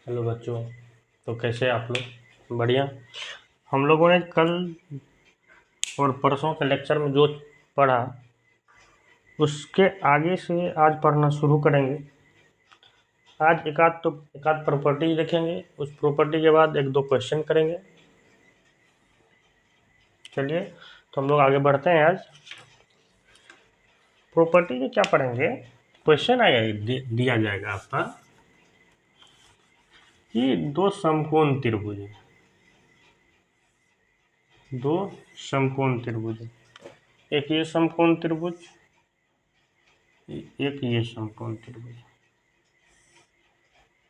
Hello बच्चों। तो कैसे आप लोग? बढ़िया। हम लोगों ने कल और परसों के लेक्चर में जो पढ़ा उसके आगे से आज पढ़ना शुरू करेंगे। आज एकाध प्रॉपर्टी देखेंगे, उस प्रॉपर्टी के बाद एक दो क्वेश्चन करेंगे। चलिए तो हम लोग आगे बढ़ते हैं। आज प्रॉपर्टी में क्या पढ़ेंगे, क्वेश्चन आएगा, दिया जाएगा आपका कि दो समकोण त्रिभुज हैं, दो समकोण त्रिभुज हैं। एक ये समकोण त्रिभुज, एक ये समकोण त्रिभुज।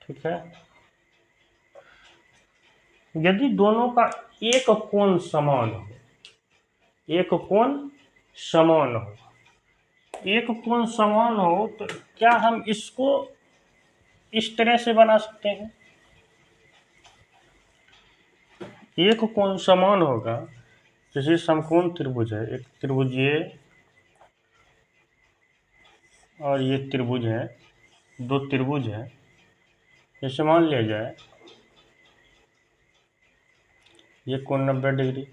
ठीक है। यदि दोनों का एक कोण समान हो, एक कोण समान हो, एक कोण समान हो तो क्या हम इसको इस तरह से बना सकते हैं? एक कोण समान होगा, जैसे समकोण त्रिभुज है, एक त्रिभुज ये और ये त्रिभुज है, दो त्रिभुज है। जैसे मान लिया जाए ये कोण 90 डिग्री,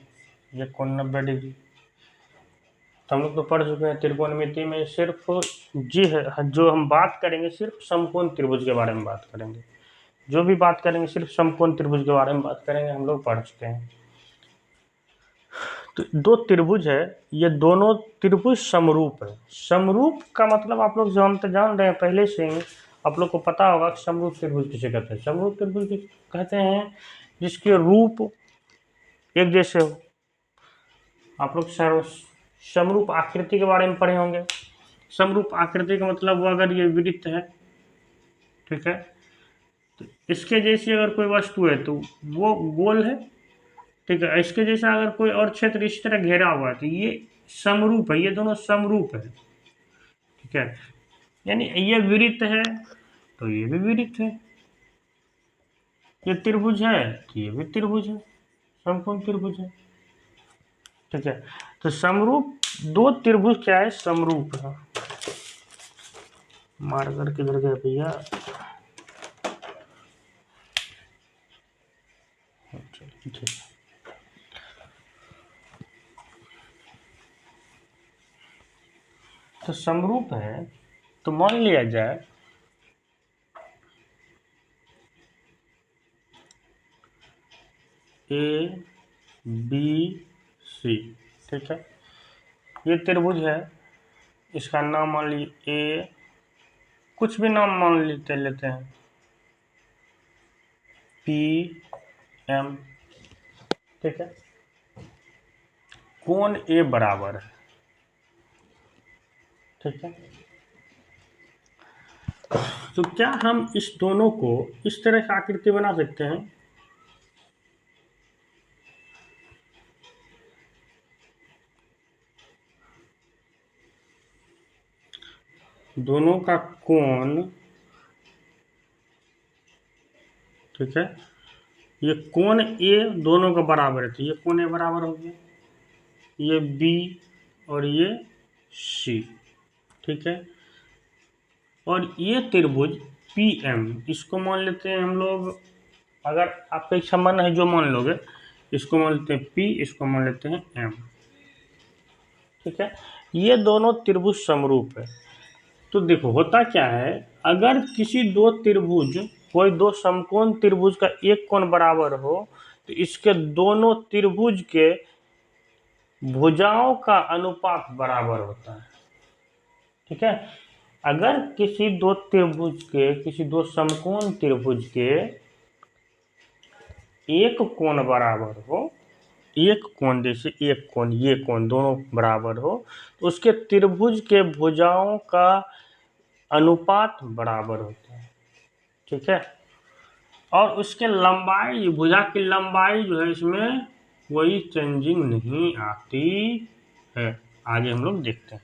ये कोण 90 डिग्री। तो हम लोग तो पढ़ चुके हैं त्रिकोणमिति में। सिर्फ जी है जो हम बात करेंगे सिर्फ समकोण त्रिभुज के बारे में बात करेंगे। जो भी बात करेंगे सिर्फ समकोण त्रिभुज के बारे में बात करेंगे, हम लोग पढ़ चुके हैं। तो दो त्रिभुज है, ये दोनों त्रिभुज समरूप है। समरूप का मतलब आप लोग जान रहे हैं पहले से ही, आप लोग को पता होगा कि समरूप त्रिभुज किसे कहते हैं। समरूप त्रिभुज कहते हैं जिसके रूप एक जैसे हो। आप लोग समरूप आकृति के बारे में पढ़े होंगे। समरूप आकृति का मतलब वो अगर ये वृत्त है, ठीक है, तो इसके जैसी अगर कोई वस्तु है तो वो गोल है। ठीक है। इसके जैसा अगर कोई और क्षेत्र इस तरह घेरा हुआ है तो ये समरूप है, ये दोनों समरूप है। ठीक है। यानी ये वृत्त है तो ये भी वृत्त है, ये त्रिभुज है तो ये भी त्रिभुज है, समकोण त्रिभुज है। ठीक है। तो समरूप दो त्रिभुज क्या है? समरूप है। मार्कर किधर गया भैया? ठीक है। तो समरूप है तो मान लिया जाए ए बी सी। ठीक है। ये त्रिभुज है, इसका नाम मान लीजिए ए, कुछ भी नाम मान लेते हैं, पी एम। ठीक है। कोण ए बराबर है। ठीक है। तो क्या हम इस दोनों को इस तरह की आकृति बना सकते हैं? दोनों का कोण, ठीक है, ये कोण ए दोनों का बराबर है तो ये कोण ए बराबर हो गया, ये बी और ये सी। ठीक है। और ये त्रिभुज पी एम, इसको मान लेते हैं हम लोग, अगर आपका इच्छा मन है जो मान लोगे, इसको मान लेते हैं पी, इसको मान लेते हैं एम। ठीक है। ये दोनों त्रिभुज समरूप है। तो देखो होता क्या है, अगर किसी दो त्रिभुज, कोई दो समकोण त्रिभुज का एक कोण बराबर हो तो इसके दोनों त्रिभुज के भुजाओं का अनुपात बराबर होता है। ठीक है। अगर किसी दो त्रिभुज के, किसी दो समकोण त्रिभुज के एक कोण बराबर हो, एक कोण, जैसे एक कोण, ये कोण दोनों बराबर हो, तो उसके त्रिभुज के भुजाओं का अनुपात बराबर होता है। ठीक है। और उसके लंबाई, भुजा की लंबाई जो है इसमें कोई चेंजिंग नहीं आती है। आगे हम लोग देखते हैं।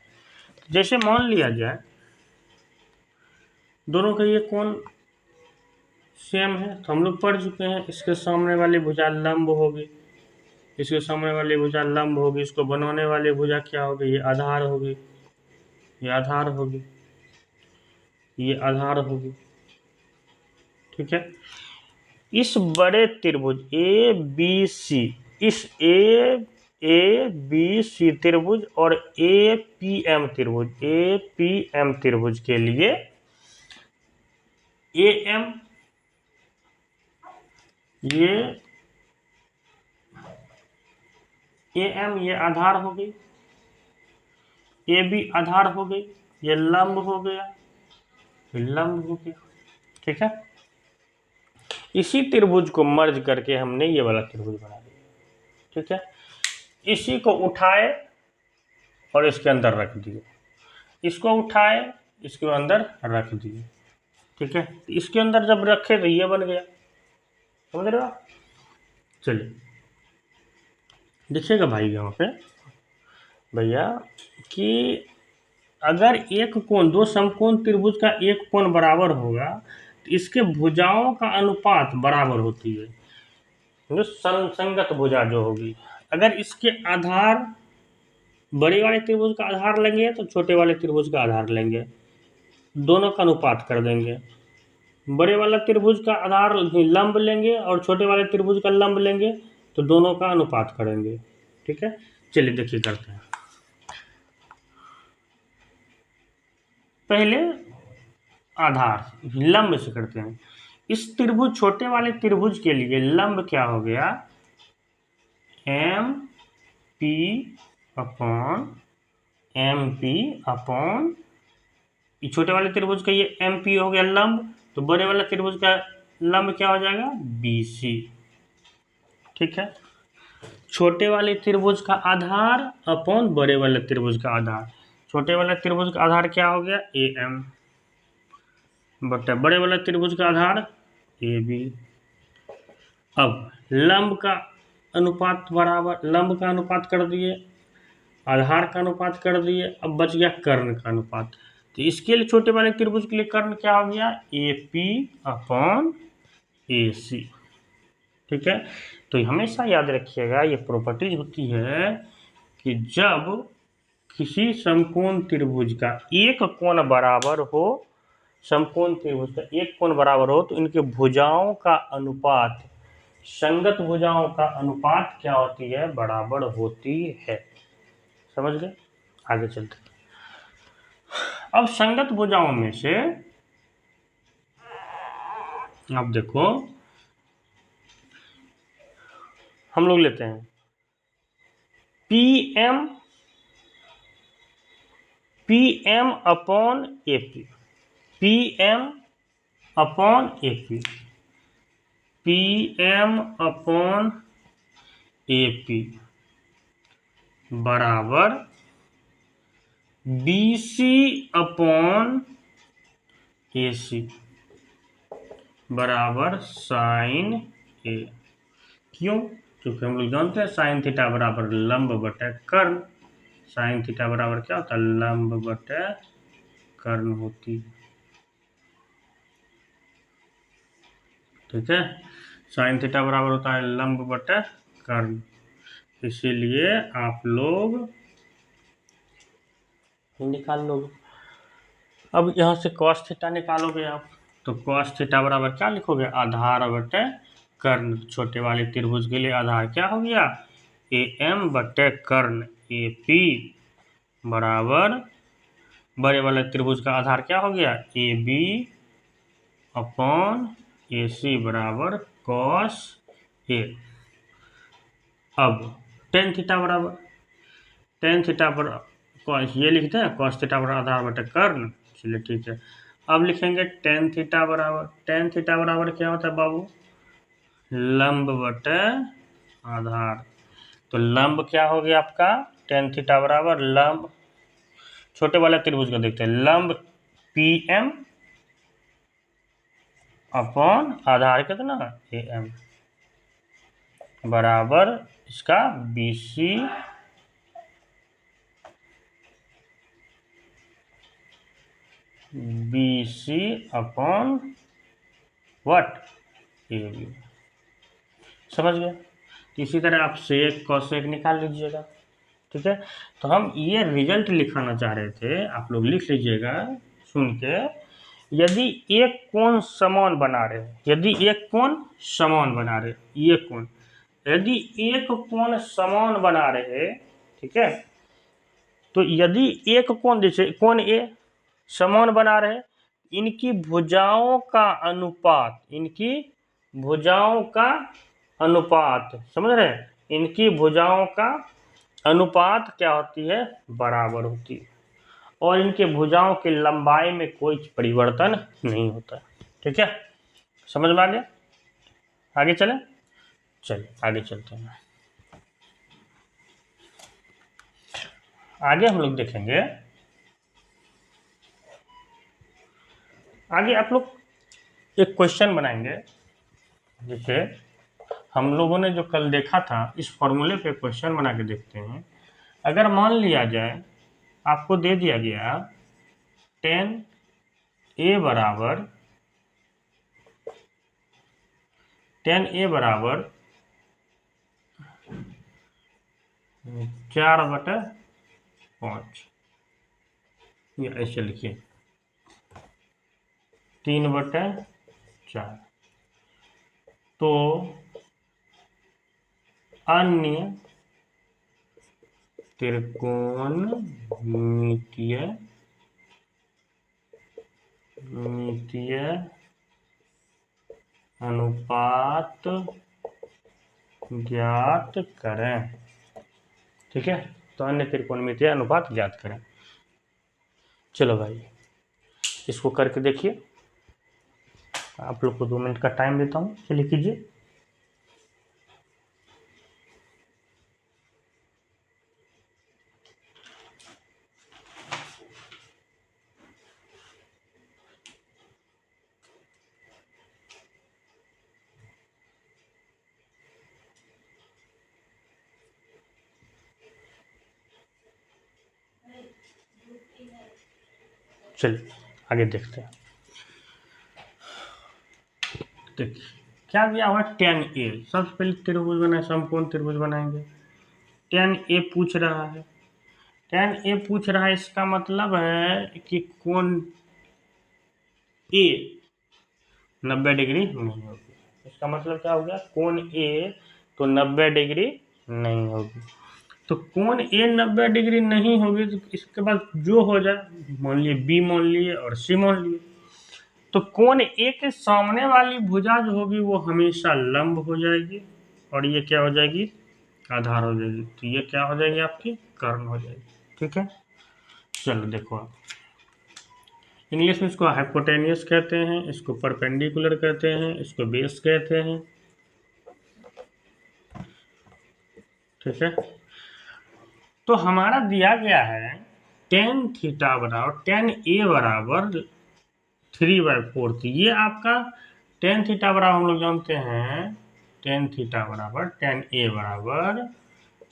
जैसे मान लिया जाए दोनों का ये कोण सेम है तो हम लोग पढ़ चुके हैं, इसके सामने वाली भुजा लंब होगी, इसके सामने वाली भुजा लंब होगी, इसको बनाने वाली भुजा क्या होगी? ये आधार होगी, ये आधार होगी, ये आधार होगी। ठीक है। इस बड़े त्रिभुज ए बी सी, इस ए बी सी त्रिभुज और ए पी एम त्रिभुज के लिए ए एम ये आधार हो गई, ए बी आधार हो गई, ये लंब हो गया, ठीक है। इसी त्रिभुज को मर्ज करके हमने ये वाला त्रिभुज बना दिया, ठीक है। इसी को उठाए और इसके अंदर रख दिए, इसको उठाए इसके अंदर रख दिए, ठीक है। इसके अंदर जब रखे तो ये बन गया, समझ रहे हो। चलिए देखिएगा भाई यहाँ पे भैया कि अगर एक कोण, दो समकोण त्रिभुज का एक कोण बराबर होगा तो इसके भुजाओं का अनुपात बराबर होती है, जो संगत भुजा जो होगी। अगर इसके आधार बड़े वाले त्रिभुज का आधार लेंगे तो छोटे वाले त्रिभुज का आधार लेंगे, दोनों का अनुपात कर देंगे। बड़े वाला त्रिभुज का आधार लंब लेंगे और छोटे वाले त्रिभुज का लंब लेंगे तो दोनों का अनुपात करेंगे, ठीक है। चलिए देखिए करते हैं। पहले आधार लंब से करते हैं। इस त्रिभुज, छोटे वाले त्रिभुज के लिए लंब क्या हो गया, एम पी अपॉन छोटे वाले त्रिभुज का ये एम पी हो गया लंब, तो बड़े वाले त्रिभुज का लंब क्या हो जाएगा, बी सी, ठीक है। छोटे वाले त्रिभुज का आधार अपॉन बड़े वाले त्रिभुज का आधार, छोटे वाले त्रिभुज का आधार क्या हो गया, ए एम, बटा बड़े वाले त्रिभुज का आधार ए बी। अब लंब का अनुपात बराबर, लंब का अनुपात कर दिए, आधार का अनुपात कर दिए, अब बच गया कर्ण का अनुपात। तो इसके लिए छोटे वाले त्रिभुज के लिए कर्ण क्या हो गया, ए पी अपॉन ए सी, ठीक है। तो हमेशा याद रखिएगा ये प्रॉपर्टीज होती है कि जब किसी समकोण त्रिभुज का एक कोण बराबर हो, समकोण त्रिभुज का एक कोण बराबर हो तो इनके भुजाओं का अनुपात, संगत भुजाओं का अनुपात क्या होती है, बराबर होती है, समझ गए। आगे चलते हैं। अब संगत भुजाओं में से आप देखो हम लोग लेते हैं P M upon A P, P M upon A P, P M upon A P बराबर B C upon A C बराबर साइन ए। क्यों, क्योंकि हम लोग जानते हैं साइन थीटा बराबर लंब बटे कर्ण, साइन थीटा बराबर क्या होता है, लंब बटे कर्ण होती है, ठीक है। साइन थीटा बराबर होता है लंब बटे कर्ण, इसीलिए आप लोग निकाल लोगे। अब यहाँ से cos थीटा निकालोगे आप, तो cos थीटा बराबर क्या लिखोगे, आधार बटे कर्ण। छोटे वाले त्रिभुज के लिए आधार क्या हो गया, ए एम बटे कर्ण ए पी बराबर बड़े वाले त्रिभुज का आधार क्या हो गया, A B upon A C बराबर cos ए। अब टेन थीटा बराबर, टेन थीटा बराबर ये लिखते हैं cos थीटा बराबर आधार बटे कर्ण, चलिए ठीक है। अब लिखेंगे टेन थीटा बराबर, टेन थीटा बराबर क्या होता है बाबू, लंब बटे आधार। तो लंब क्या हो गया आपका, टेन थीटा बराबर लंब, छोटे वाले त्रिभुज को देखते हैं, लंब पी एम अपॉन आधार कितना ए एम बराबर इसका B C upon what, A B, समझ गए। इसी तरह आप सेक कॉसेक निकाल लीजिएगा, ठीक है। तो हम ये रिजल्ट लिखाना चाह रहे थे, आप लोग लिख लीजिएगा सुन के यदि एक कोण समान बना रहे, यदि एक कोण समान बना रहे, ये कोण यदि एक कोण समान बना रहे, ठीक है, तो यदि एक कोण जैसे कोण ए समान बना रहे, इनकी भुजाओं का अनुपात, इनकी भुजाओं का अनुपात, समझ रहे हैं, इनकी भुजाओं का अनुपात क्या होती है, बराबर होती है, और इनके भुजाओं की लंबाई में कोई परिवर्तन नहीं होता। ठीक है, समझ में आ गया? आगे चले, चलिए आगे चलते हैं। आगे हम लोग देखेंगे, आगे आप लोग एक क्वेश्चन बनाएंगे, जैसे हम लोगों ने जो कल देखा था, इस फॉर्मूले पे क्वेश्चन बना के देखते हैं। अगर मान लिया जाए आपको दे दिया गया tan a बराबर 4/5, या ऐसे लिखिए 3/4, तो अन्य त्रिकोणमितीय अनुपात ज्ञात करें। ठीक है, तो अन्य त्रिकोणमितीय अनुपात ज्ञात करें। चलो भाई, इसको करके देखिए, आप लोग को 2 मिनट का टाइम देता हूँ, चलिए कीजिए। चलिए आगे देखते हैं। देखिए क्या दिया हुआ, tan a। सबसे पहले त्रिभुज बनाए, समकोण त्रिभुज बनाएंगे। tan a पूछ रहा है, tan a पूछ रहा है, इसका मतलब है कि कोण a 90 डिग्री नहीं होगी। इसका मतलब क्या हो गया, कोण a तो 90 डिग्री नहीं होगी। तो कोण a 90 डिग्री नहीं होगी, तो इसके बाद जो हो जाए, मान लिए b मान लिए और c मान लिए, तो कोण a के सामने वाली भुजा जो होगी वो हमेशा लंब हो जाएगी, और ये क्या हो जाएगी, आधार हो जाएगी। तो ये क्या हो जाएगी, आपकी कर्ण हो जाएगी। ठीक है, चलो देखो, आप इंग्लिश में इसको हाइपोटेनियस कहते हैं, इसको परपेंडिकुलर कहते हैं, इसको बेस कहते हैं। ठीक है, तो हमारा दिया गया है tan थीटा बराबर tan a बराबर 3/4। ये आपका tan थीटा बराबर हम लोग जानते हैं, tan थीटा बराबर tan a बराबर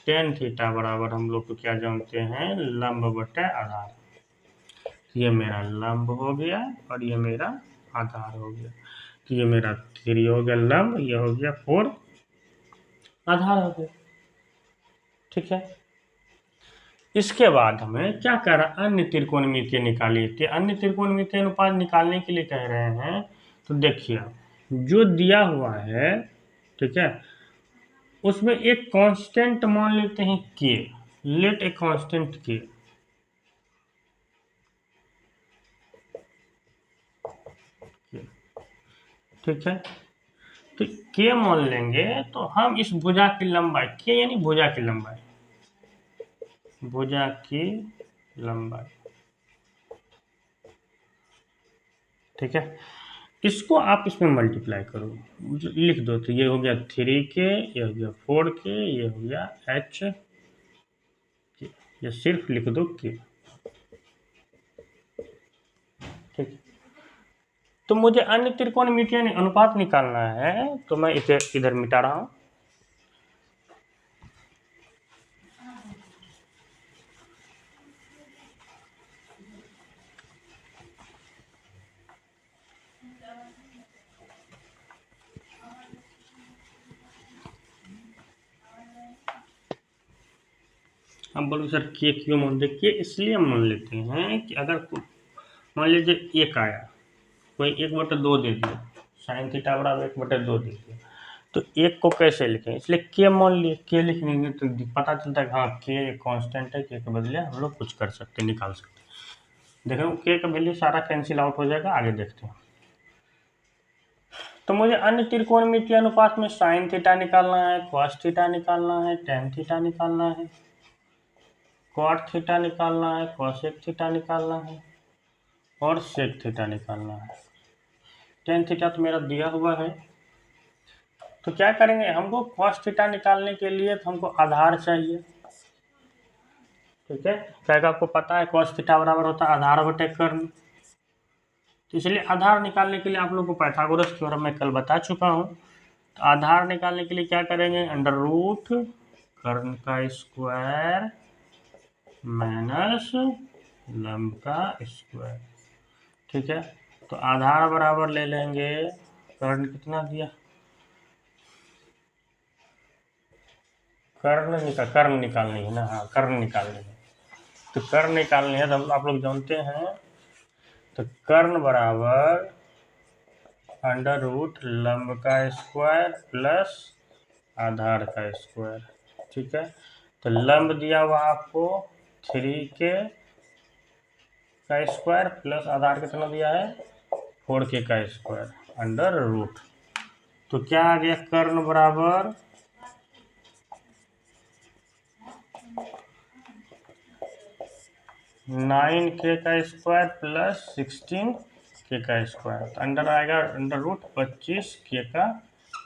tan थीटा बराबर हम लोग को क्या जानते हैं, लंब बटे आधार। ये मेरा लंब हो गया और ये मेरा आधार हो गया। तो ये मेरा 3 हो गया लंब, ये हो गया 4 आधार हो गया। ठीक है, इसके बाद हमें क्या कह रहा है, अन्य त्रिकोणमितीय निकालिए। तो अन्य त्रिकोणमितीय अनुपात निकालने के लिए कह रहे हैं, तो देखिए जो दिया हुआ है, ठीक है, उसमें एक कांस्टेंट मान लेते हैं k, let a constant k। ठीक है, तो k मान लेंगे, तो हम इस भुजा की लंबाई, k यानी भुजा की लंबाई, भुजा की लंबाई, ठीक है, इसको आप इसमें मल्टीप्लाई करो, लिख दो। तो ये हो गया 3k, ये हो गया 4k, ये हो गया h, ये सिर्फ लिख दो k। ठीक, तो मुझे अन्य त्रिकोणमितीय अनुपात निकालना है, तो मैं इसे इधर मिटा रहा हूं। हम बोलो सर के क्यों मान लेते, इसलिए मान लेते हैं कि अगर मान लीजिए 1 आया, कोई 1/2 दे दिया, साइन थीटा बराबर 1/2 दे दिया, तो एक को कैसे लिखें, इसलिए के मान लिए, के लिखेंगे तो पता चलता है हाँ के एक कांस्टेंट है, के के बदले हम लोग कुछ कर सकते हैं, निकाल सकते हैं। देखो के का वैल्यू सारा कैंसिल आउट हो जाएगा, आगे देखते हैं। तो मुझे अन्य त्रिकोणमितीय अनुपात में साइन थीटा निकालना है, कॉस थीटा निकालना है, टेन थीटा निकालना है, कॉट थीटा निकालना है, कॉसेक थीटा निकालना है और सेक थीटा निकालना है। टेन थीटा तो मेरा दिया हुआ है, तो क्या करेंगे, हमको कॉस थीटा निकालने के लिए तो हमको आधार चाहिए, ठीक है। क्या आपको पता है कॉस थीटा बराबर होता है आधार बटे कर्ण, तो इसलिए आधार निकालने के लिए आप लोग को पाइथागोरस थ्योरम मैं कल बता चुका हूँ। तो आधार निकालने के लिए क्या करेंगे, अंडर रूट कर्ण का स्क्वायर माइनस लंब का स्क्वायर, ठीक है। तो आधार बराबर ले लेंगे, कर्ण कितना दिया, कर्ण निकालनी है ना, हाँ कर्ण निकालनी है, तो कर्ण निकालनी है तो आप लोग जानते हैं, तो कर्ण बराबर अंडर रूट लंब का स्क्वायर प्लस आधार का स्क्वायर, ठीक है। तो लंब दिया हुआ आपको 3k का स्क्वायर प्लस आधार कितना दिया है 4k का स्क्वायर अंडर रूट, तो क्या आ गया, कर्ण बराबर 9k का स्क्वायर प्लस 16k का स्क्वायर, तो अंडर आएगा अंडर रूट 25k का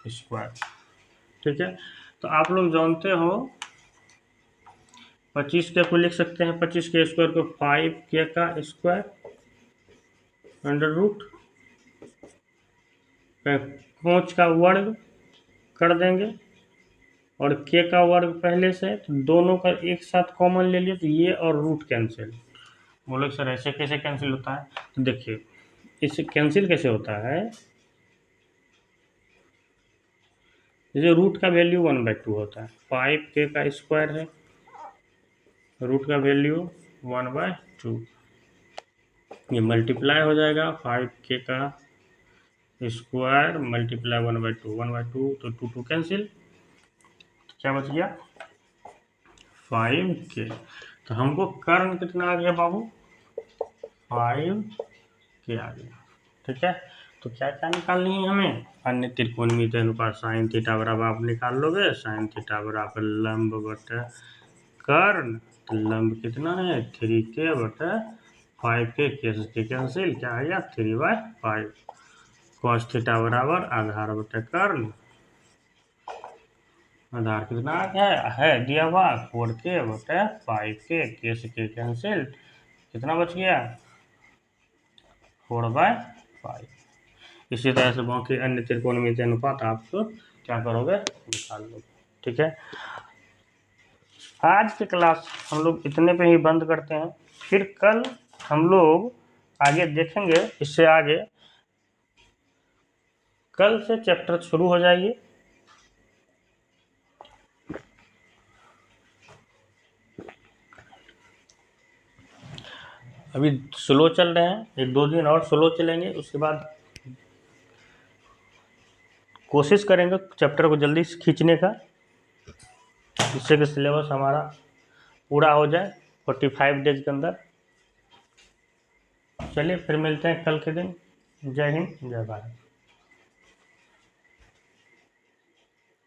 स्क्वायर, ठीक है। तो आप लोग जानते हो 25k को लिख सकते हैं, 25k स्क्वायर को 5k का स्क्वायर अंडर रूट 5 का वर्ग कर देंगे और k का वर्ग पहले से, तो दोनों का एक साथ कॉमन ले लिए तो ये और रूट कैंसिल। बोलो सर ऐसे कैसे कैंसिल होता है, तो देखिए इससे कैंसिल कैसे होता है, जैसे रूट का वैल्यू 1/2 होता है, 5k का स्क्वायर है, रूट का वैल्यू 1/2, ये मल्टीप्लाई हो जाएगा 5k का स्क्वायर मल्टीप्लाई 1/2 तो 2 कैंसिल, तो क्या बच गया 5k। तो हमको कर्ण कितना आ गया बाबू, 5k आ गया, ठीक है। तो क्या क्या निकालनी है हमें, अन्य त्रिकोणमितीय अनुपात साइन थीटा बराबर आप निकाल लोगे, साइन थीटा बराबर लंब बटे कर्ण, तो लंब कितना है 3k बटे 5k, के कैंसिल, क्या आ गया 3/5, कॉस थीटा बराबर आधार बटे कर्ण, आधार कितना आ गया है दिया हुआ 4k बटे 5k, के से के कैंसिल, कितना बच गया 4/5। इसी तरह से बाकी अन्य त्रिकोणमितीय अनुपात आप क्या करोगे निकाल लोगे, ठीक है। आज की क्लास हम लोग इतने पे ही बंद करते हैं, फिर कल हम लोग आगे देखेंगे, इससे आगे कल से चैप्टर शुरू हो जाएगी। अभी स्लो चल रहे हैं, 1-2 दिन और स्लो चलेंगे, उसके बाद कोशिश करेंगे चैप्टर को जल्दी से खींचने का, जिससे कि सिलेबस हमारा पूरा हो जाए 45 डेज के अंदर। चलिए फिर मिलते हैं कल के दिन, जय हिंद जय भारत।